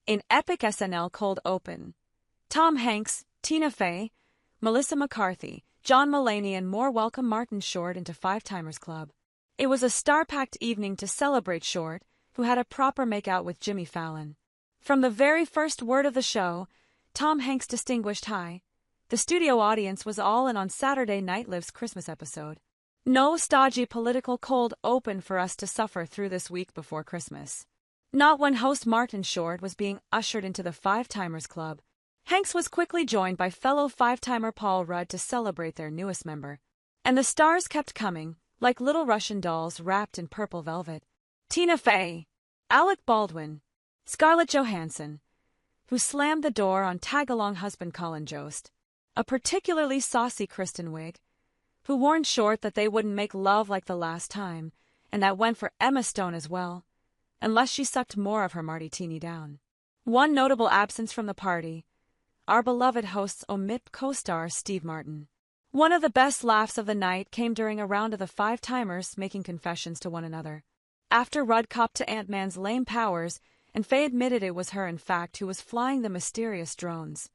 In epic SNL cold open, Tom Hanks, Tina Fey, Melissa McCarthy, John Mulaney and more welcome Martin Short into Five Timers Club. It was a star-packed evening to celebrate Short, who had a proper makeout with Jimmy Fallon. From the very first word of the show, Tom Hanks distinguished hi. The studio audience was all in on Saturday Night Live's Christmas episode. No stodgy political cold open for us to suffer through this week before Christmas. Not when host Martin Short was being ushered into the Five Timers Club. Hanks was quickly joined by fellow five-timer Paul Rudd to celebrate their newest member. And the stars kept coming, like little Russian dolls wrapped in purple velvet. Tina Fey, Alec Baldwin, Scarlett Johansson, who slammed the door on tag-along husband Colin Jost, a particularly saucy Kristen Wiig, who warned Short that they wouldn't make love like the last time, and that went for Emma Stone as well, unless she sucked more of her martini down. One notable absence from the party, our beloved host's omit co-star Steve Martin. One of the best laughs of the night came during a round of the Five Timers making confessions to one another. After Rudd copped to Ant-Man's lame powers, and Fey admitted it was her in fact who was flying the mysterious drones,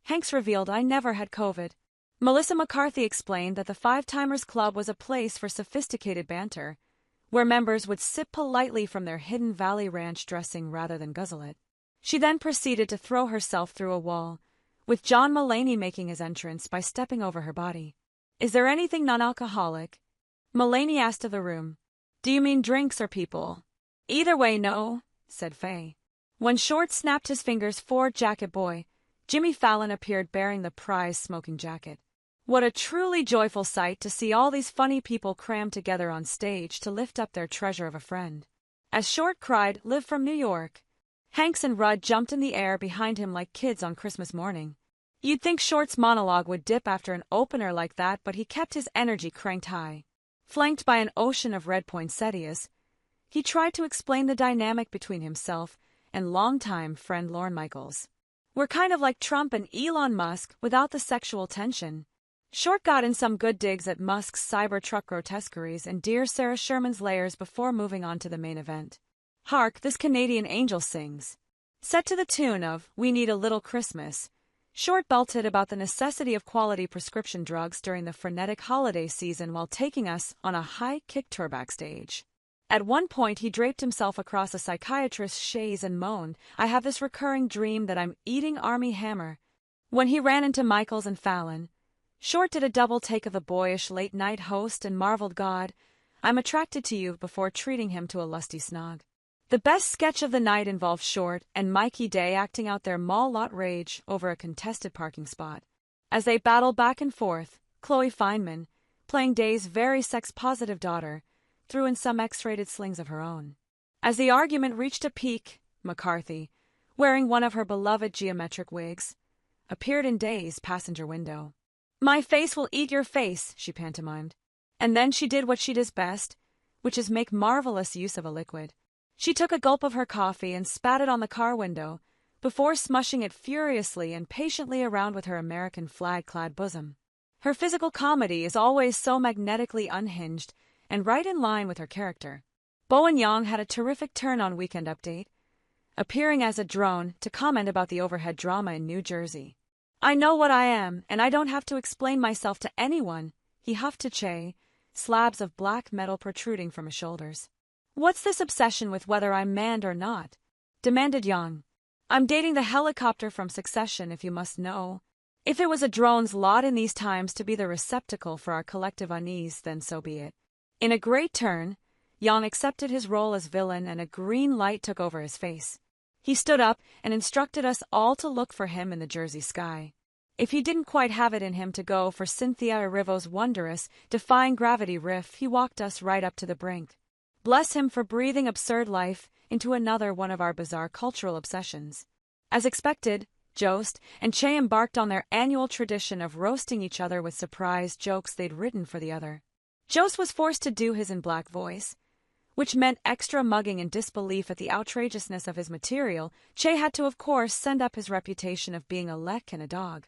Hanks revealed I never had COVID. Melissa McCarthy explained that the Five Timers Club was a place for sophisticated banter, where members would sip politely from their Hidden Valley Ranch dressing rather than guzzle it. She then proceeded to throw herself through a wall, with John Mulaney making his entrance by stepping over her body. Is there anything non-alcoholic? Mulaney asked of the room. Do you mean drinks or people? Either way, no, said Fey. When Short snapped his fingers for Jacket Boy, Jimmy Fallon appeared bearing the prize smoking jacket. What a truly joyful sight to see all these funny people crammed together on stage to lift up their treasure of a friend. As Short cried, "Live from New York," Hanks and Rudd jumped in the air behind him like kids on Christmas morning. You'd think Short's monologue would dip after an opener like that, but he kept his energy cranked high. Flanked by an ocean of red poinsettias, he tried to explain the dynamic between himself and longtime friend Lorne Michaels. We're kind of like Trump and Elon Musk without the sexual tension. Short got in some good digs at Musk's Cybertruck grotesqueries and dear Sarah Sherman's layers before moving on to the main event. Hark, this Canadian angel sings. Set to the tune of We Need a Little Christmas, Short belted about the necessity of quality prescription drugs during the frenetic holiday season while taking us on a high-kick tour backstage. At one point, he draped himself across a psychiatrist's chaise and moaned, I have this recurring dream that I'm eating Armie Hammer. When he ran into Michaels and Fallon, Short did a double take of the boyish late-night host and marveled, God, I'm attracted to you, before treating him to a lusty snog. The best sketch of the night involved Short and Mikey Day acting out their mall lot rage over a contested parking spot. As they battled back and forth, Chloe Fineman, playing Day's very sex-positive daughter, threw in some X-rated slings of her own. As the argument reached a peak, McCarthy, wearing one of her beloved geometric wigs, appeared in Day's passenger window. My face will eat your face, she pantomimed. And then she did what she does best, which is make marvelous use of a liquid. She took a gulp of her coffee and spat it on the car window, before smushing it furiously and patiently around with her American flag-clad bosom. Her physical comedy is always so magnetically unhinged and right in line with her character. Bowen Yang had a terrific turn on Weekend Update, appearing as a drone to comment about the overhead drama in New Jersey. I know what I am, and I don't have to explain myself to anyone, he huffed to Che, slabs of black metal protruding from his shoulders. What's this obsession with whether I'm manned or not? Demanded Yang. I'm dating the helicopter from Succession, if you must know. If it was a drone's lot in these times to be the receptacle for our collective unease, then so be it. In a great turn, Yang accepted his role as villain and a green light took over his face. He stood up and instructed us all to look for him in the Jersey sky. If he didn't quite have it in him to go for Cynthia Erivo's wondrous, defying gravity riff, he walked us right up to the brink. Bless him for breathing absurd life into another one of our bizarre cultural obsessions. As expected, Jost and Che embarked on their annual tradition of roasting each other with surprise jokes they'd written for the other. Jost was forced to do his in black voice, which meant extra mugging and disbelief at the outrageousness of his material. Che had to, of course, send up his reputation of being a leck and a dog.